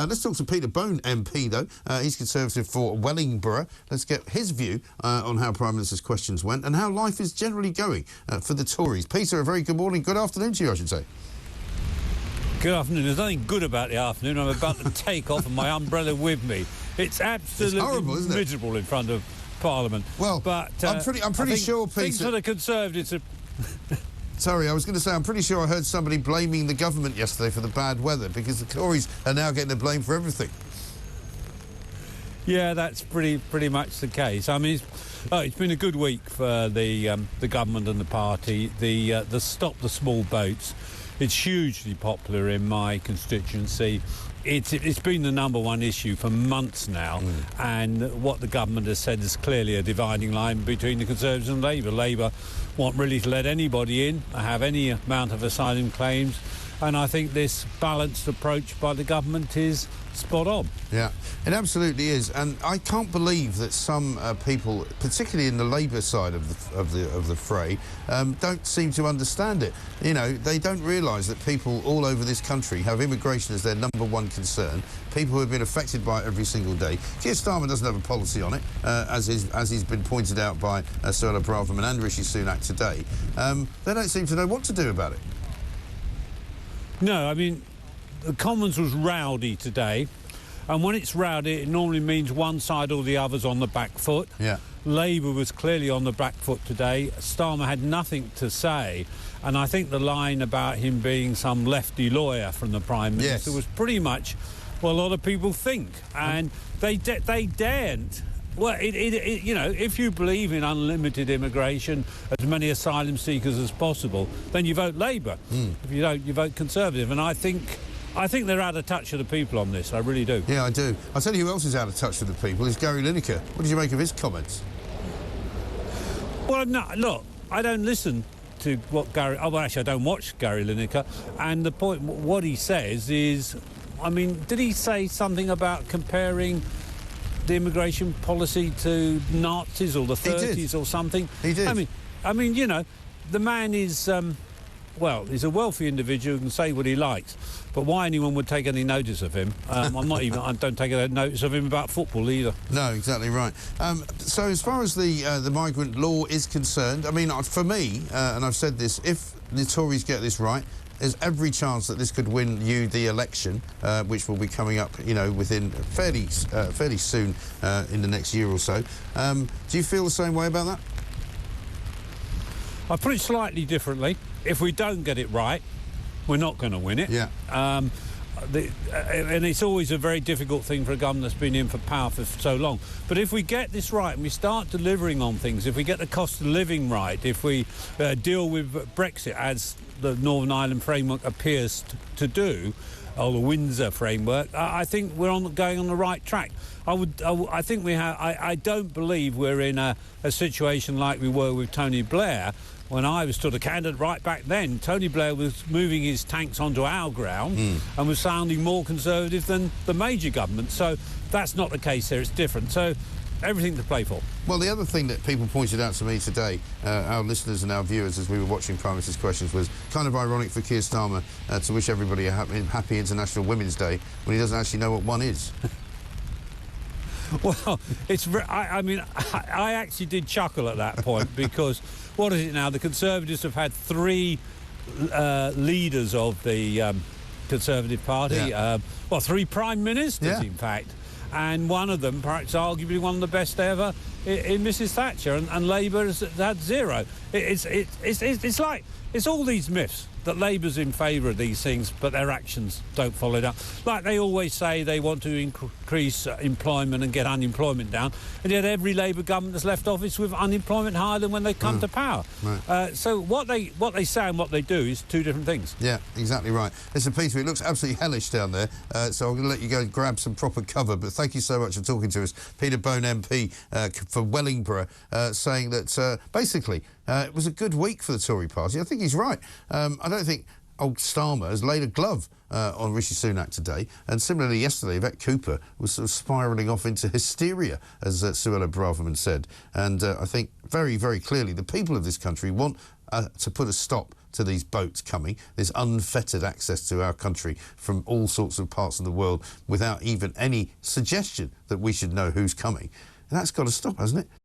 Let's talk to Peter Bone MP, though. He's Conservative for Wellingborough. Let's get his view on how Prime Minister's questions went and how life is generally going for the Tories. Peter, a very good morning. Good afternoon to you, I should say. Good afternoon. There's nothing good about the afternoon. I'm about to take off and my umbrella with me. It's absolutely horrible, isn't it? miserable in front of Parliament. Well, but I'm pretty sure, Peter... Things for the Conservatives are... Sorry, I was going to say, I'm pretty sure I heard somebody blaming the government yesterday for the bad weather because the Tories are now getting the blame for everything. Yeah, that's pretty much the case. I mean, it's been a good week for the government and the party. The Stop the Small Boats. It's hugely popular in my constituency. It's been the #1 issue for months now, and what the government has said is clearly a dividing line between the Conservatives and Labour. Labour want really to let anybody in, have any amount of asylum claims, and I think this balanced approach by the government is spot on. Yeah, it absolutely is, and I can't believe that some people, particularly in the Labour side of the fray, don't seem to understand it. You know, they don't realise that people all over this country have immigration as their #1 concern. People who have been affected by it every single day. Keir Starmer doesn't have a policy on it, as he's been pointed out by Suella Braverman and Rishi Sunak today. They don't seem to know what to do about it. No, I mean, the Commons was rowdy today, and when it's rowdy, it normally means one side or the other's on the back foot. Yeah. Labour was clearly on the back foot today. Starmer had nothing to say, and I think the line about him being some lefty lawyer from the Prime Minister was pretty much what a lot of people think, and they daren't. Well, you know, if you believe in unlimited immigration, as many asylum seekers as possible, then you vote Labour. If you don't, you vote Conservative. And I think they're out of touch with the people on this. I really do. Yeah, I do. I'll tell you who else is out of touch with the people is Gary Lineker. What did you make of his comments? Well, no, look, I don't listen to what Gary... Oh, well, actually, I don't watch Gary Lineker. And the point, what he says is... I mean, did he say something about comparing the immigration policy to Nazis or the 30s or something? He did. I mean, you know, the man is... well, he's a wealthy individual who can say what he likes, but why anyone would take any notice of him? I don't take any notice of him about football either. No, exactly right. So as far as the migrant law is concerned, I mean, for me, and I've said this, if the Tories get this right, there's every chance that this could win you the election, which will be coming up, you know, within fairly soon in the next year or so. Do you feel the same way about that? I put it slightly differently. If we don't get it right, we're not going to win it. Yeah. And it's always a very difficult thing for a government that's been in for power for so long. But if we get this right and we start delivering on things, if we get the cost of living right, if we deal with Brexit as the Northern Ireland framework appears to do, or the Windsor framework, I think we're going on the right track. I think we have. I don't believe we're in a situation like we were with Tony Blair. When I was still a candidate right back then, Tony Blair was moving his tanks onto our ground and was sounding more conservative than the major government. So that's not the case here. It's different. So everything to play for. Well, the other thing that people pointed out to me today, our listeners and our viewers as we were watching Prime Minister's questions, was kind of ironic for Keir Starmer to wish everybody a happy International Women's Day when he doesn't actually know what one is. Well, I mean, I actually did chuckle at that point because, what is it now? The Conservatives have had 3 leaders of the Conservative Party. Yeah. 3 Prime Ministers, in fact. And one of them, perhaps arguably one of the best ever, in Mrs Thatcher, and Labour has had 0. It's like, it's all these myths that Labour's in favour of these things, but their actions don't follow it up. Like they always say they want to increase employment and get unemployment down, and yet every Labour government has left office with unemployment higher than when they come to power. Right. So what they say and what they do is 2 different things. Yeah, exactly right. Listen, Peter, it looks absolutely hellish down there, so I'm going to let you go and grab some proper cover, but thank you so much for talking to us. Peter Bone MP for Wellingborough, saying that basically it was a good week for the Tory party. I think he's right. I don't think old Starmer has laid a glove on Rishi Sunak today, and similarly yesterday Yvette Cooper was sort of spiralling off into hysteria, as Suella Braverman said, and I think very, very clearly the people of this country want to put a stop to these boats coming, this unfettered access to our country from all sorts of parts of the world without even any suggestion that we should know who's coming. And that's got to stop, hasn't it?